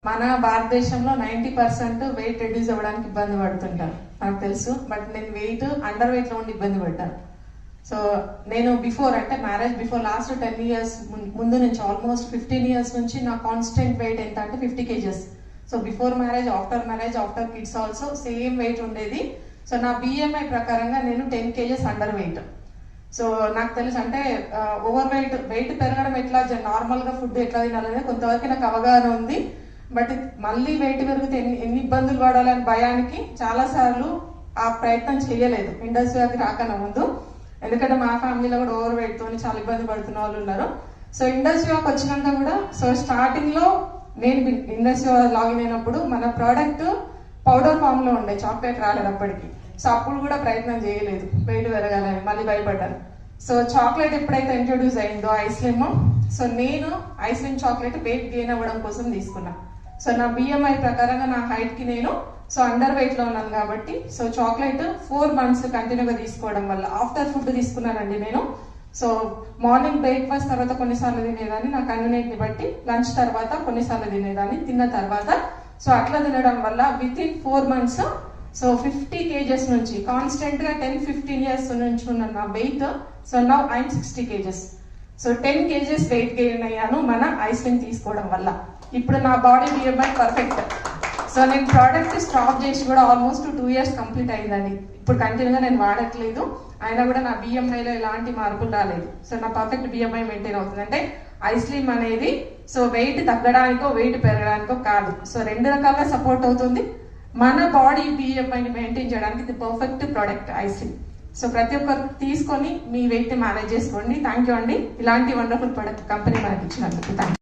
మన భారతదేశంలో 90% weight reduce అవ్వడానికి ఇబ్బంది పడుతుంటారు, నాకు తెలుసు. బట్ నేను వెయిట్ అండర్ వెయిట్ లో ఉండి ఇబ్బంది పడ్డాను. సో నేను బిఫోర్ అంటే మ్యారేజ్ బిఫోర్ లాస్ట్ 10 years ముందు నుంచి ఆల్మోస్ట్ 15 years నుంచి నా కాన్స్టెంట్ వెయిట్ ఎంత అంటే 50 kgs. So before marriage, after kids also same wait ఉండేది. సో నా BMI ప్రకారంగా నేను 10 kgs అండర్ వెయిట్. సో నాకు తెలుసు అంటే ఓవర్ వెయిట్ పెరగడం ఎట్లా, నార్మల్ గా ఫుడ్ ఎట్లా తినాలనేది కొంతవరకు నాకు అవగాహన ఉంది. బట్ మళ్ళీ వెయిట్ పెరిగితే ఎన్ని ఇబ్బందులు పడాలని భయానికి చాలా సార్లు ఆ ప్రయత్నం చేయలేదు ఇండస్ట్రీకి రాకన్నా ముందు. ఎందుకంటే మా ఫ్యామిలీలో కూడా ఓవర్ వెయిట్ తోని చాలా ఇబ్బంది పడుతున్న వాళ్ళు ఉన్నారు. సో ఇండస్ట్రీకి వచ్చినాక కూడా సో స్టార్టింగ్ లో నేను ఇండస్ట్రీ లాగిన్ అయినప్పుడు మన ప్రోడక్ట్ పౌడర్ ఫామ్ లో ఉండే, చాక్లెట్ రాలేదు అప్పటికి. సో అప్పుడు కూడా ప్రయత్నం చేయలేదు వెయిట్ పెరగాలని, మళ్ళీ భయపడ్డాను. సో చాక్లెట్ ఎప్పుడైతే ఇంట్రొడ్యూస్ అయిందో ఐస్లిమ్, సో నేను ఐస్లిమ్ చాక్లెట్ వెయిట్ గెయిన్ అవ్వడం కోసం తీసుకున్నా. సో నా BMI ప్రకారంగా నా హైట్ కి నేను సో అండర్ వెయిట్ లో ఉన్నాను కాబట్టి సో చాక్లెట్ 4 months కంటిన్యూగా తీసుకోవడం వల్ల ఆఫ్టర్ ఫుడ్ తీసుకున్నానండి నేను. సో మార్నింగ్ బ్రేక్ఫాస్ట్ తర్వాత కొన్నిసార్లు తినేదాన్ని, నా కన్వీనియంట్ ని బట్టి లంచ్ తర్వాత కొన్నిసార్లు తినేదాన్ని, తిన్న తర్వాత. సో అట్లా తినడం వల్ల within 4 months so 50 kgs నుంచి కాన్స్టెంట్ గా 10-15 years నుంచి ఉన్న నా weight so now I'm 60 kgs. So 10 kgs weight gain అయ్యాను మన ఐస్లిమ్ తీసుకోవడం వల్ల. ఇప్పుడు నా బాడీ BMI పర్ఫెక్ట్. సో నేను ప్రోడక్ట్ స్టాప్ చేసి కూడా ఆల్మోస్ట్ 2 years కంప్లీట్ అయిందండి. ఇప్పుడు కంటిన్యూగా నేను వాడట్లేదు, అయినా కూడా నా BMIలో ఎలాంటి మార్పులు రాలేదు. సో నా పర్ఫెక్ట్ BMI మెయింటైన్ అవుతుంది. అంటే ఐస్లిమ్ అనేది సో వెయిట్ తగ్గడానికో వెయిట్ పెరగడానికో కాదు, సో 2 రకాలుగా సపోర్ట్ అవుతుంది. మన బాడీ BMIని మెయింటైన్ చేయడానికి ఇది పర్ఫెక్ట్ ప్రోడక్ట్ ఐస్లిమ్. సో ప్రతి ఒక్కరు తీసుకొని మీ వెయిట్ మేనేజ్ చేసుకోండి. థ్యాంక్ యూ అండి, ఇలాంటి వండర్ఫుల్ ప్రోడక్ట్ కంపెనీ మనకి ఇచ్చినందుకు. Thank you.